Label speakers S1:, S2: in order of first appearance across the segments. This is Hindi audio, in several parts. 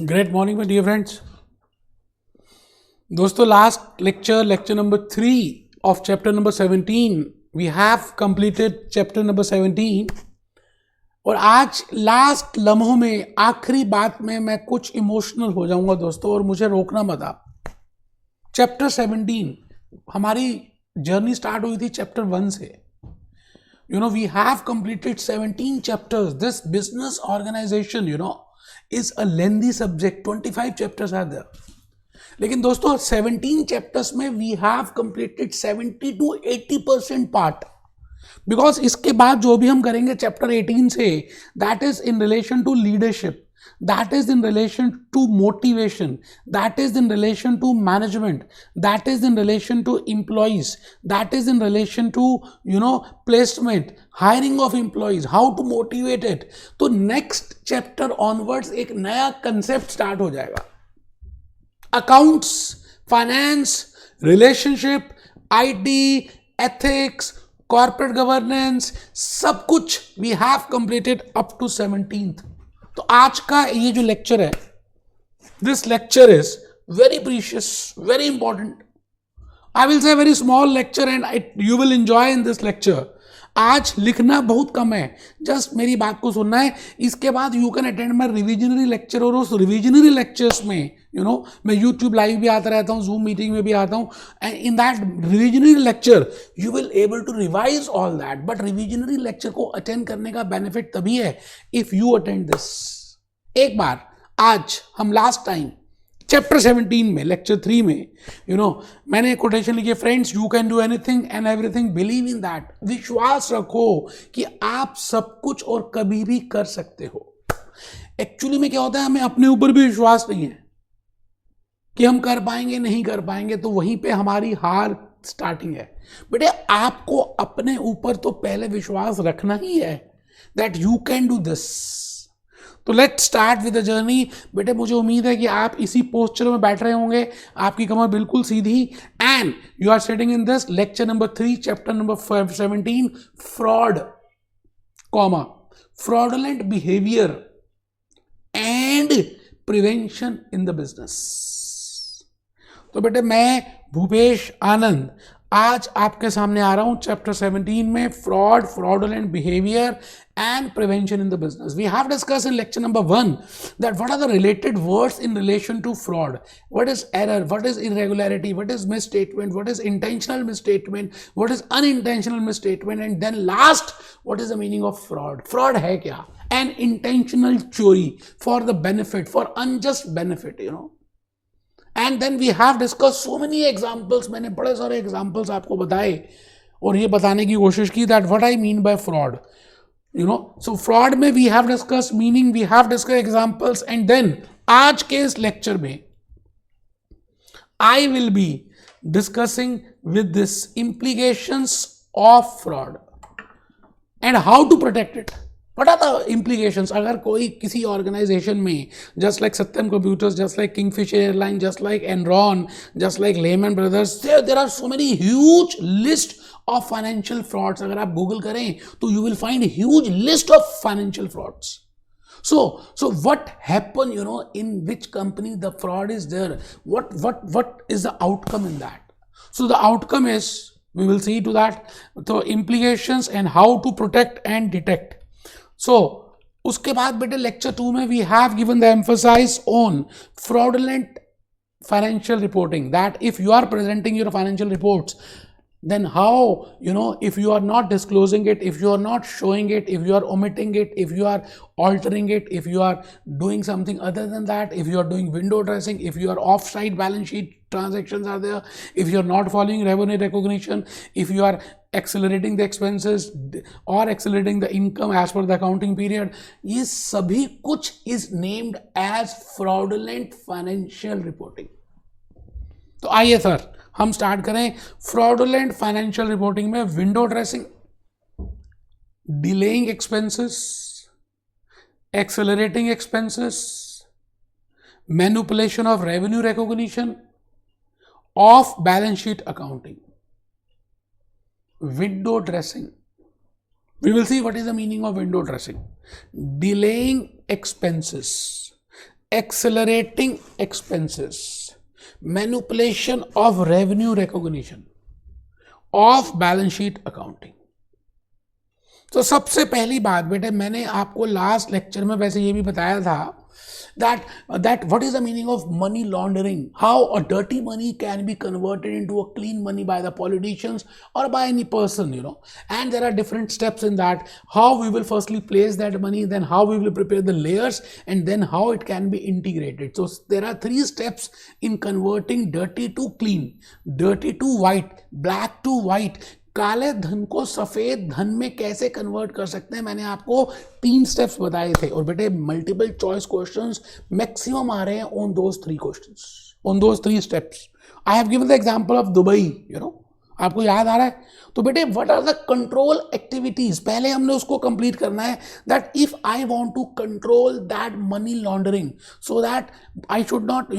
S1: Great morning my dear friends. दोस्तों last lecture number 3 of chapter number 17 we have completed chapter number 17 और आज लास्ट लम्हों में आखिरी बात में मैं कुछ इमोशनल हो जाऊंगा दोस्तों, और मुझे रोकना मत आप। चैप्टर 17 हमारी जर्नी स्टार्ट हुई थी चैप्टर 1 से। We have completed 17 chapters. This business organization, is a lengthy subject. 25 chapters are there. लेकिन दोस्तों 17 चैप्टर्स में we have completed 70 to 80% part, because इसके बाद जो भी हम करेंगे चैप्टर 18 से, that is in relation to leadership, that is in relation to motivation, that is in relation to management, that is in relation to employees, that is in relation to placement, hiring of employees, how to motivate it. तो next chapter onwards एक नया concept start हो जाएगा। accounts, finance, relationship, IT, ethics, corporate governance, सब कुछ we have completed up to 17th। तो आज का ये जो लेक्चर है, this lecture is very precious, very important. I will say very small lecture and you will enjoy in this lecture. आज लिखना बहुत कम है, जस्ट मेरी बात को सुनना है। इसके बाद you can attend my revisionary lecture, और उस रिविजनरी लेक्चर्स में मैं यूट्यूब लाइव भी आता रहता हूँ, जूम मीटिंग में भी आता हूँ, and in that revisionary lecture you will able to revise all that. But revisionary lecture को अटेंड करने का बेनिफिट तभी है इफ यू अटेंड दिस। एक बार आज हम लास्ट टाइम चैप्टर 17 में लेक्चर 3 में मैंने कोटेशन लिखी, friends you can do anything and everything, believe in that. विश्वास रखो कि आप सब कुछ और कभी भी कर सकते हो। एक्चुअली में क्या होता है, हमें अपने ऊपर भी विश्वास नहीं है कि हम कर पाएंगे नहीं कर पाएंगे, तो वहीं पे हमारी हार स्टार्टिंग है। बेटे आपको अपने ऊपर तो पहले विश्वास रखना ही है that you can do this. तो let start with the journey. बेटे मुझे उम्मीद है कि आप इसी पोस्चर में बैठ रहे होंगे, आपकी कमर बिल्कुल सीधी, and you are sitting in this lecture number 3 chapter number 17 fraud, fraudulent behaviour and prevention in the business. तो बेटे मैं भूपेश आनंद आज आपके सामने आ रहा हूं चैप्टर 17 में, fraud, fraudulent behaviour and prevention in the business. We have discussed in lecture number 1 that what are the related words in relation to fraud. What is error? What is irregularity? What is misstatement? What is intentional misstatement? What is unintentional misstatement? And then last, what is the meaning of fraud? Fraud hai kya? An intentional chori for the benefit, for unjust benefit, And then we have discussed so many examples. मैंने बड़े सारे examples आपको बताए और ये बताने की कोशिश की that what I mean by fraud. So fraud में we have discussed meaning, we have discussed examples, and then आज के इस लेक्चर में I will be discussing with this implications of fraud and how to protect it. What are the implications? अगर कोई किसी ऑर्गेनाइजेशन में, just like Satyam Computers, just like Kingfisher Airline, just like Enron, just like Lehman Brothers, there are so many huge list of financial frauds. अगर आप गूगल करें तो you will find a huge list of financial frauds. So what happened, in which company the fraud is there? What is the outcome in that? So the outcome is, we will see to that, the implications and how to protect and detect. So उसके बाद बेटे लेक्चर 2 में we have given the emphasis on fraudulent financial reporting, that if you are presenting your financial reports, then how, if you are not disclosing it, if you are not showing it, if you are omitting it, if you are altering it, if you are doing something other than that, if you are doing window dressing, if you are off-site balance sheet transactions are there, if you are not following revenue recognition, if you are accelerating the expenses or accelerating the income as per the accounting period, ये सभी कुछ is named as fraudulent financial reporting. तो आइए सर हम स्टार्ट करें। फ्रॉडुलेंट फाइनेंशियल रिपोर्टिंग में window dressing, delaying expenses, accelerating expenses, manipulation of revenue recognition, of balance sheet accounting, window dressing. We will see what is the meaning of window dressing. Delaying expenses, accelerating expenses, manipulation of revenue recognition, of balance sheet accounting. तो सबसे पहली बात बेटे, मैंने आपको लास्ट लेक्चर में वैसे ये भी बताया था that what is the meaning of money laundering, how a dirty money can be converted into a clean money by the politicians or by any person, and there are different steps in that, how we will firstly place that money, then how we will prepare the layers, and then how it can be integrated. So there are 3 steps in converting dirty to clean, dirty to white, black to white. काले धन को सफेद धन में कैसे कन्वर्ट कर सकते हैं, मैंने आपको 3 स्टेप्स बताए थे। और बेटे मल्टीपल चॉइस क्वेश्चंस मैक्सिमम आ रहे हैं on those 3 questions, on those 3 steps. I have given the example of Dubai, आपको याद आ रहा है। तो बेटे what are the control activities, पहले हमने उसको कंप्लीट करना है, that if I want to control that money laundering, so that I should not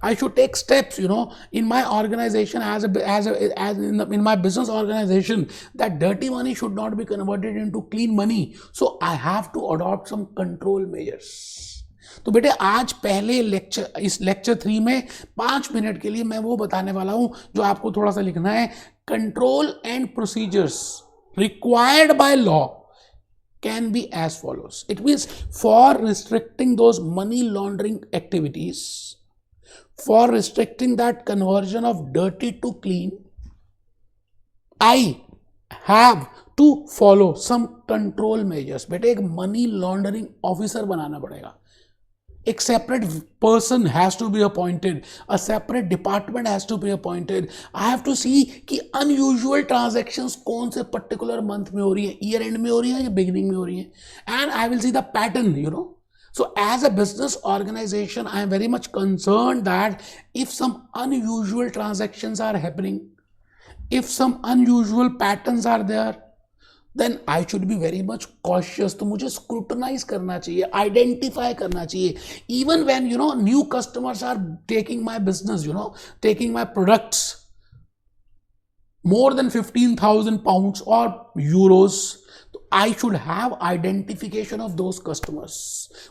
S1: I should take steps in my organization as in my business organization, that dirty money should not be converted into clean money, so I have to adopt some control measures. तो बेटे आज पहले लेक्चर, इस लेक्चर 3 में 5 मिनट के लिए मैं वो बताने वाला हूं जो आपको थोड़ा सा लिखना है। Control and procedures required by law can be as follows. It means for restricting those money laundering activities, for restricting that conversion of dirty to clean, I have to follow some control measures. बेटे एक मनी लॉन्ड्रिंग ऑफिसर बनाना पड़ेगा, एक separate person has to be appointed, a separate department has to be appointed. I have to see कि अनयूजुअल ट्रांजैक्शंस कौन से पर्टिकुलर मंथ में हो रही है, ईयर एंड में हो रही है या बिगिनिंग में हो रही है, and I will see the pattern, So as a business organization, I am very much concerned that if some unusual transactions are happening, if some unusual patterns are there, then I should be very much cautious. तो मुझे scrutinize करना चाहिए, identify करना चाहिए. Even when new customers are taking my business, taking my products more than 15,000 pounds or euros, I should have identification of those customers.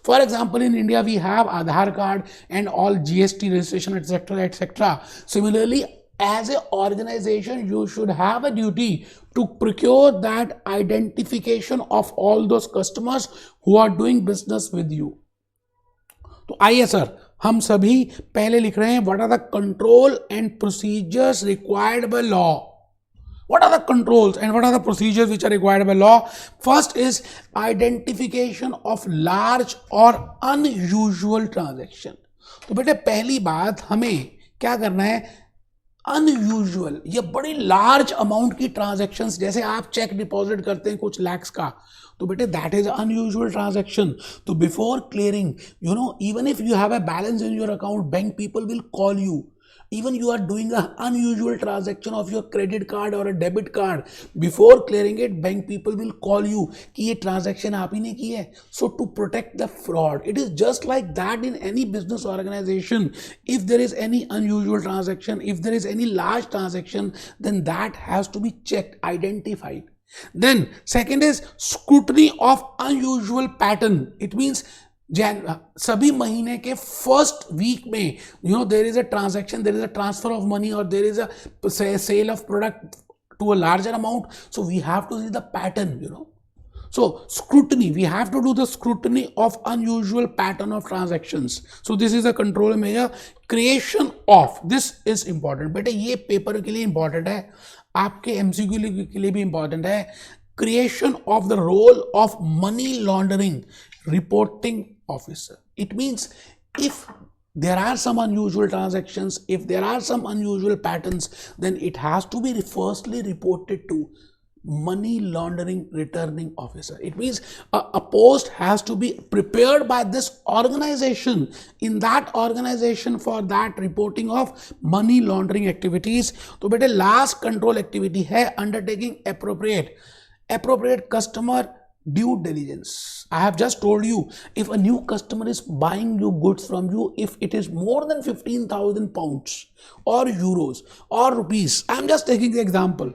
S1: For example, in India we have Aadhaar card and all GST registration, etc., etc. Similarly, as an organization, you should have a duty to procure that identification of all those customers who are doing business with you. तो आइए सर, हम सभी पहले लिख रहे हैं, what are the control and procedures required by law? What are the controls and what are the procedures which are required by law? First is identification of large or unusual transaction. तो बेटे पहली बात हमें क्या करना है, अनयूजुअल, ये बड़ी लार्ज अमाउंट की ट्रांजैक्शंस, जैसे आप चेक डिपॉजिट करते हैं कुछ लैक्स का, तो बेटे दैट इज अनयूजुअल ट्रांजैक्शन. तो before clearing, even if you have a balance in your account, bank people will call you. Even you are doing an unusual transaction of your credit card or a debit card, before clearing it, bank people will call you कि ये transaction आप ही ने की है. So to protect the fraud, it is just like that in any business organization. If there is any unusual transaction, if there is any large transaction, then that has to be checked, identified. Then second is scrutiny of unusual pattern. It means सभी महीने के फर्स्ट वीक में there is a transaction, there is a transfer of money और there is a sale of product to a larger amount. So we have to see the pattern. So scrutiny, we have to do the scrutiny of unusual pattern of transactions. So this is a control measure. Creation of, this is important. बेटे ये पेपर के लिए important है, आपके MCQ के लिए भी important है. Creation of the role of money laundering reporting officer. It means if there are some unusual transactions, if there are some unusual patterns, then it has to be firstly reported to money laundering returning officer. It means a post has to be prepared by this organization, in that organization, for that reporting of money laundering activities. तो बेटे last control activity है undertaking appropriate customer due diligence. I have just told you, if a new customer is buying you goods from you, if it is more than 15,000 pounds or euros or rupees, I am just taking the example.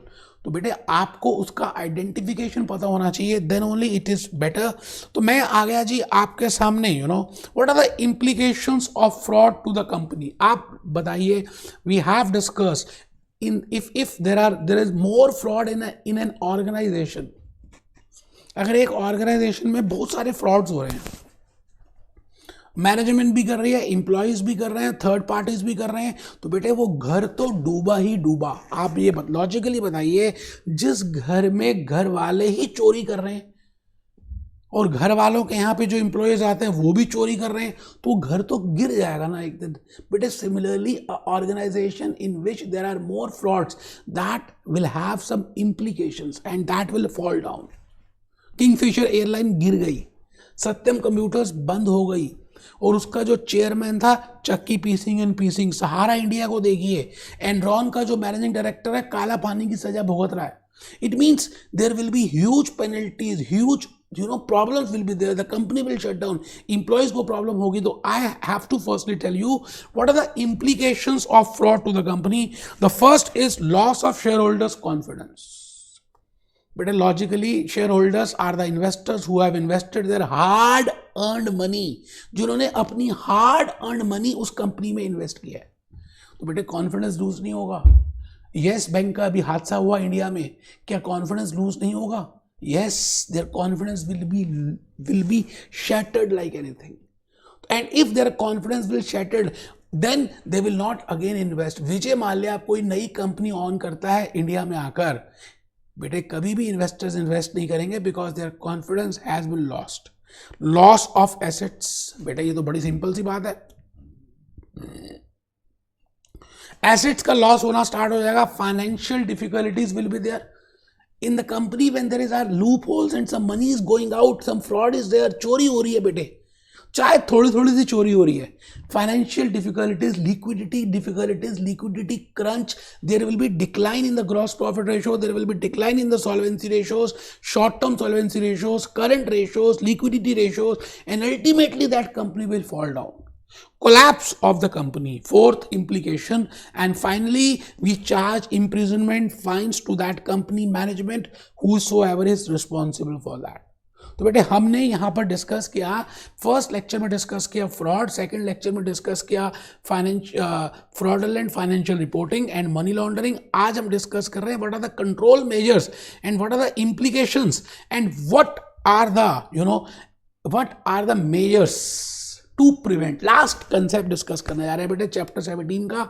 S1: तो बेटे आपको उसका आइडेंटिफिकेशन पता होना चाहिए, then only it is better. तो मैं आ गया जी आपके सामने, what are the implications of fraud to the company. आप बताइए, we have discussed in if there is more fraud in an organisation, अगर एक ऑर्गेनाइजेशन में बहुत सारे फ्रॉड्स हो रहे हैं, मैनेजमेंट भी कर रही है, एम्प्लॉयज भी कर रहे हैं, थर्ड पार्टीज भी कर रहे हैं, तो बेटे वो घर तो डूबा ही डूबा। आप ये लॉजिकली बताइए, जिस घर में घर वाले ही चोरी कर रहे हैं और घर वालों के यहाँ पे जो एम्प्लॉयज आते हैं वो भी चोरी कर रहे हैं, तो घर तो गिर जाएगा ना एक दिन। बेटे similarly organisation in which there are more frauds, that will have some implications and that will fall down. Kingfisher airline गिर गई, सत्यम कंप्यूटर्स बंद हो गई, और उसका जो चेयरमैन था चक्की पीसिंग एंड पीसिंग। सहारा इंडिया को देखिए, एनरॉन का जो मैनेजिंग डायरेक्टर है काला पानी की सजा भुगत रहा है। It means there will be huge penalties, huge problems will be there, the company will shut down, employees को problem होगी। तो I have to firstly tell you what are the implications of fraud to the company. The first is loss of shareholders confidence. But logically shareholders are the investors who have invested their hard earned money, जिन्होंने अपनी hard earned money उस कंपनी में इन्वेस्ट किया है। तो बेटे कॉन्फिडेंस लूज नहीं होगा। यस बैंक का अभी हादसा हुआ इंडिया में, क्या कॉन्फिडेंस लूज नहीं होगा? Yes, their confidence will be shattered like anything. And if their confidence will shattered, then they will not again invest. Vijay Mallya कोई नई कंपनी ऑन करता है इंडिया में आकर, बेटे कभी भी इन्वेस्टर्स इन्वेस्ट नहीं करेंगे, because there confidence has been lost. Loss of assets, बेटा ये तो बड़ी सिंपल सी बात है, एसेट्स का लॉस होना स्टार्ट हो जाएगा। Financial difficulties will be there in the company when there are loopholes and some money is going out, some fraud is there, चोरी हो रही है बेटे, चाहे थोड़ी थोड़ी सी चोरी हो रही है। Financial difficulties, liquidity difficulties, liquidity crunch, there will be decline in the gross profit ratio, there will be decline in the solvency ratios, short term solvency ratios, current ratios, liquidity ratios, and ultimately that company will fall down. Collapse of the company, fourth implication. And finally we charge imprisonment fines to that company management whosoever is responsible for that. तो बेटे हमने यहाँ पर डिस्कस किया, फर्स्ट लेक्चर में डिस्कस किया फ्रॉड, सेकंड लेक्चर में डिस्कस किया fraudulent financial reporting and money laundering. आज हम डिस्कस कर रहे हैं what are the control measures and what are the implications and what are the measures to prevent. Last concept discuss करने जा रहे हैं बेटे चैप्टर 17 का,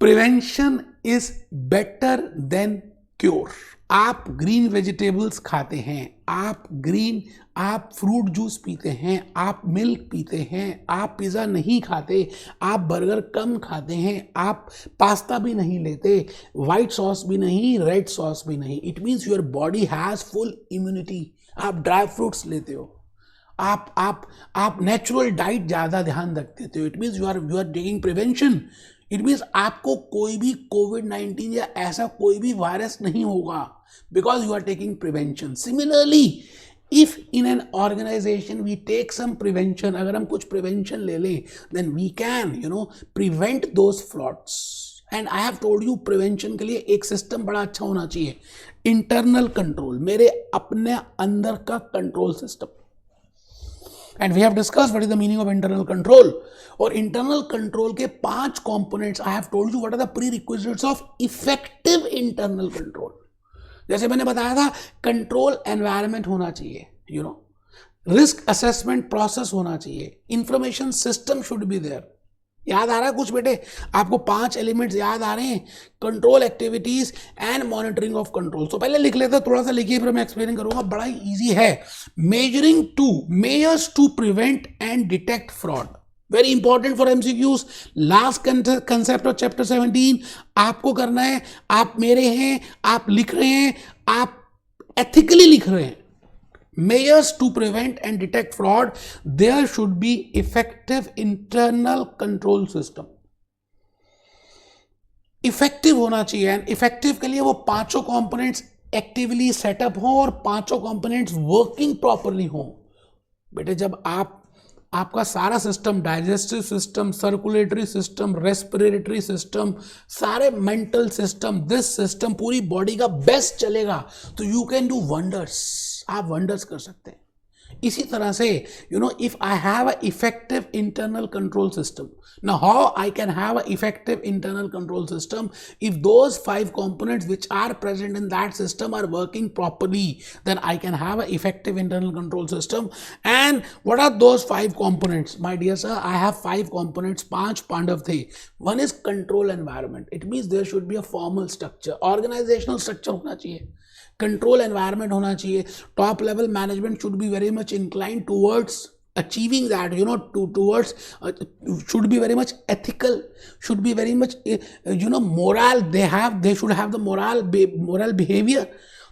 S1: prevention is better than cure. आप ग्रीन वेजिटेबल्स खाते हैं, आप फ्रूट जूस पीते हैं, आप मिल्क पीते हैं, आप पिज़्ज़ा नहीं खाते, आप बर्गर कम खाते हैं, आप पास्ता भी नहीं लेते, वाइट सॉस भी नहीं, रेड सॉस भी नहीं, it means your body has full immunity. आप ड्राई फ्रूट्स लेते हो, आप नेचुरल डाइट ज़्यादा ध्यान रखते हो, it means you are taking prevention. It means आपको कोई भी कोविड-19 या ऐसा कोई भी वायरस नहीं होगा, because you are taking prevention. Similarly if in an organisation we take some prevention, अगर हम कुछ प्रिवेंशन ले लें, then we can prevent those frauds. And I have told you prevention के लिए एक सिस्टम बड़ा अच्छा होना चाहिए, इंटरनल कंट्रोल, मेरे अपने अंदर का control system. And we have discussed what is the meaning of internal control. और internal control के 5 components, I have told you what are the prerequisites of effective internal control. जैसे मैंने बताया था, कंट्रोल एनवायरनमेंट होना चाहिए, रिस्क असेसमेंट प्रोसेस होना चाहिए, information system should be there. याद आ रहा है कुछ बेटे? आपको 5 एलिमेंट्स याद आ रहे हैं, control activities and monitoring of control. तो पहले लिख लेते हैं, थोड़ा सा लिखिए फिर मैं एक्सप्लेन करूंगा, बड़ा ही इजी है। Measures to prevent and detect fraud, very important for MCQs. Last concept of chapter 17 आपको करना है, आप मेरे हैं, आप लिख रहे हैं, आप एथिकली लिख रहे हैं। Measures to prevent and detect fraud, there should be effective internal control system. Effective होना चाहिए, एंड इफेक्टिव के लिए वो 5 कंपोनेंट्स एक्टिवली सेटअप हो और 5 कंपोनेंट्स वर्किंग प्रॉपरली हो। बेटे जब आप आपका सारा system, digestive system, circulatory system, respiratory system, सारे मेंटल सिस्टम, दिस सिस्टम पूरी बॉडी का बेस्ट चलेगा तो यू कैन डू वंडर्स, आप वंडर्स कर सकते हैं। इसी तरह से if I have an effective internal control system, now how I can have an effective internal control system? If those 5 components which are present in that system are working properly, then I can have an effective internal control system. And what are those 5 components? My dear sir, I have 5 components, 5 Pandav the. One is control environment. It means there should be a formal structure, organizational structure hona chahiye, control environment hona chahiye, top level management should be very much inclined towards achieving that, towards should be very much ethical, should be very much moral, they should have the moral behavior.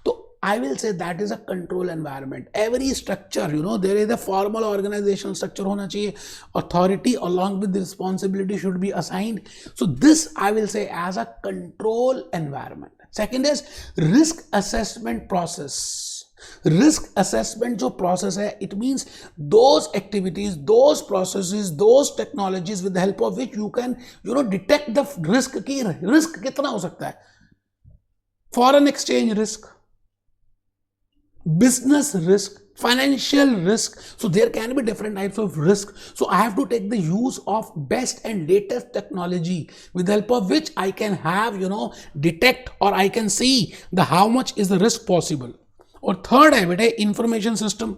S1: So I will say that is a control environment. Every structure, there is a formal organizational structure hona chahiye, authority along with the responsibility should be assigned. So this I will say as a control environment. Second is risk assessment process. Risk assessment जो process है, it means those activities, those processes, those technologies with the help of which you can detect the risk की risk कितना हो सकता है, foreign exchange risk, business risk, financial risk. So there can be different types of risk. So I have to take the use of best and latest technology with the help of which I can have detect or I can see the how much is the risk possible. और थर्ड है बेटे इंफॉर्मेशन सिस्टम.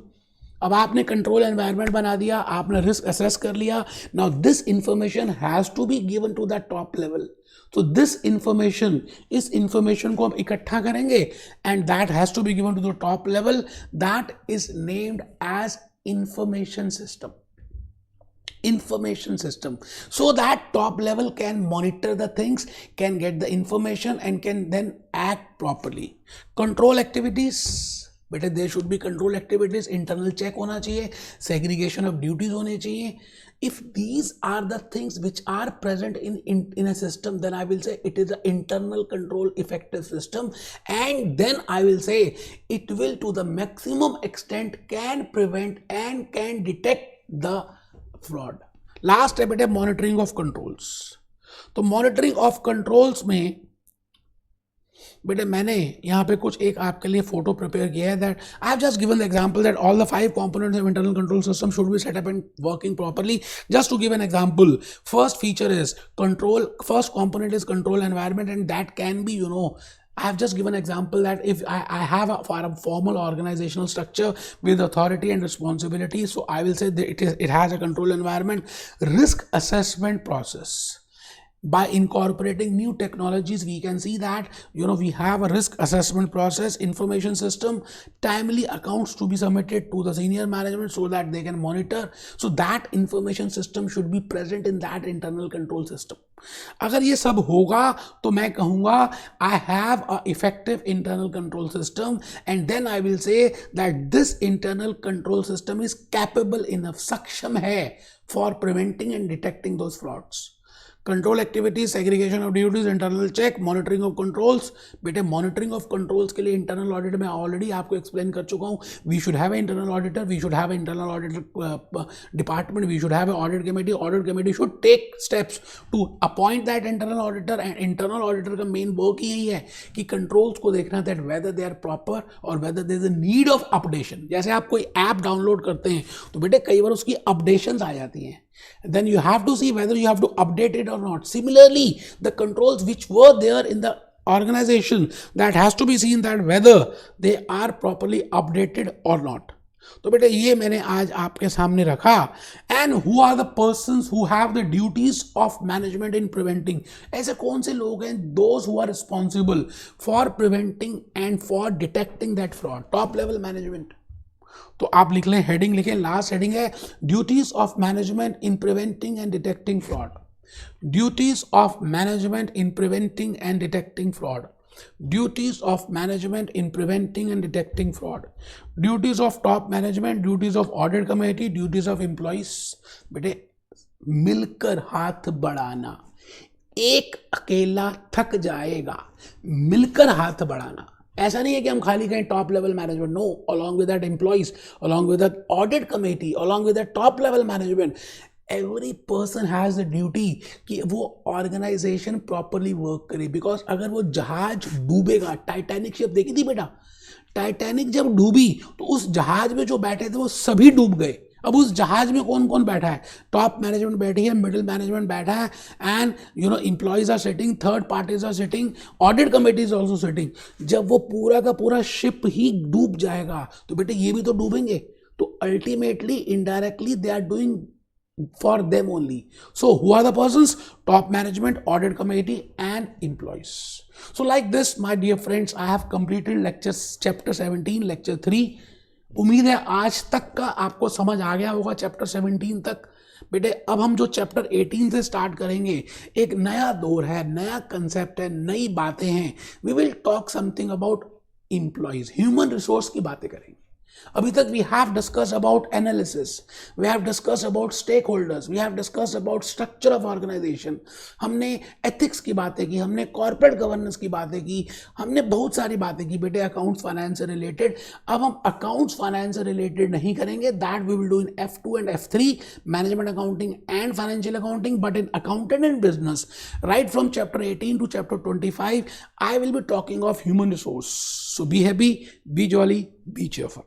S1: अब आपने कंट्रोल एनवायरनमेंट बना दिया, आपने रिस्क असेस कर लिया. Now this information has to be given to the top level. तो दिस इंफॉर्मेशन, इस इंफॉर्मेशन को हम इकट्ठा करेंगे and that has to be given to the top level. That is named as information system. Information system, so that top level can monitor the things, can get the information and can then act properly. Control activities, बेटे there should be control activities. Internal check होना चाहिए, segregation of duties होने चाहिए. If these are the things which are present in a system, then I will say it is an internal control effective system, and then I will say it will to the maximum extent can prevent and can detect the fraud. Last है बेटे मॉनिटरिंग ऑफ कंट्रोल्स. तो मॉनिटरिंग ऑफ कंट्रोल्स में बेटे मैंने यहाँ पे कुछ एक आपके लिए फोटो प्रिपेयर किया है. That I have just given the example that all the 5 components of internal control system should be set up and working properly. Just to give an example, first feature is control, first component is control environment and that can be I have just given an example that if I have a formal organizational structure with authority and responsibility, so I will say that it has a control environment. Risk assessment process. By incorporating new technologies, we can see that we have a risk assessment process, information system, timely accounts to be submitted to the senior management so that they can monitor. So that information system should be present in that internal control system. अगर ये सब होगा तो मैं कहूँगा I have a effective internal control system, and then I will say that this internal control system is capable enough, सक्षम है for preventing and detecting those frauds. Control activities, segregation of duties, internal check, monitoring of controls. बेटे मॉनिटरिंग ऑफ कंट्रोल्स के लिए इंटरनल ऑडिट में ऑलरेडी आपको एक्सप्लेन कर चुका हूँ. We should have internal auditor, we should have internal auditor department, we should have audit committee. Audit committee should take steps to appoint that internal auditor. And internal auditor का मेन वर्क यही है कि कंट्रोल्स को देखना that whether they are proper और whether there is a need of updation. जैसे आप कोई ऐप डाउनलोड करते हैं तो बेटे कई बार उसकी अपडेशंस आ जाती हैं. Then you have to see whether you have to update it or not. Similarly, the controls which were there in the organization, that has to be seen that whether they are properly updated or not. तो बेटा ये मैंने आज आपके सामने रखा. And who are the persons who have the duties of management in preventing? ऐसे कौन से लोग हैं? Those who are responsible for preventing and for detecting that fraud. Top level management. तो आप लिख लें, हेडिंग लिखें, लास्ट हेडिंग है duties of management in preventing and detecting fraud. Duties of management in preventing and detecting fraud. Duties of management in preventing and detecting fraud. Duties of top management, duties of audit committee, duties of employees. बेटे मिलकर हाथ बढ़ाना. एक अकेला थक जाएगा, मिलकर हाथ बढ़ाना. ऐसा नहीं है कि हम खाली कहें top level management, no, along with that employees, along with that audit committee, along with that top level management, every person has the duty कि वो ऑर्गेनाइजेशन प्रॉपरली वर्क करे। बिकॉज अगर वो जहाज डूबेगा, टाइटैनिक शिप देखी थी बेटा, टाइटैनिक जब डूबी तो उस जहाज में जो बैठे थे वो सभी डूब गए। अब उस जहाज में कौन कौन बैठा है? टॉप मैनेजमेंट बैठी है, मिडिल मैनेजमेंट बैठा है, and employees are sitting, third parties are sitting, audit committee is also sitting. जब वो पूरा का पूरा शिप ही डूब जाएगा तो बेटे ये भी तो डूबेंगे। तो ultimately indirectly they are doing for them only. So who are the persons? Top management, audit committee and employees. So like this, my dear friends, I have completed lectures chapter 17, lecture 3. उम्मीद है आज तक का आपको समझ आ गया होगा चैप्टर 17 तक। बेटे अब हम जो चैप्टर 18 से स्टार्ट करेंगे, एक नया दौर है, नया कंसेप्ट है, नई बातें हैं। We will talk something about employees, human resource की बातें करेंगे। अभी तक we have discuss about analysis, we have discuss about stakeholders, we have discuss about structure of organisation, हमने एथिक्स की बातें की, हमने कॉर्पोरेट गवर्नेंस की बातें की, हमने बहुत सारी बातें की बेटे अकाउंट्स फाइनेंस से रिलेटेड। अब हम अकाउंट्स फाइनेंस से रिलेटेड नहीं करेंगे, that we will do in F2 and F3, management accounting and financial accounting. But in accountant and business, right from chapter 18 to chapter 25, I will be talking of human resource. So be happy, be jolly, be cheerful.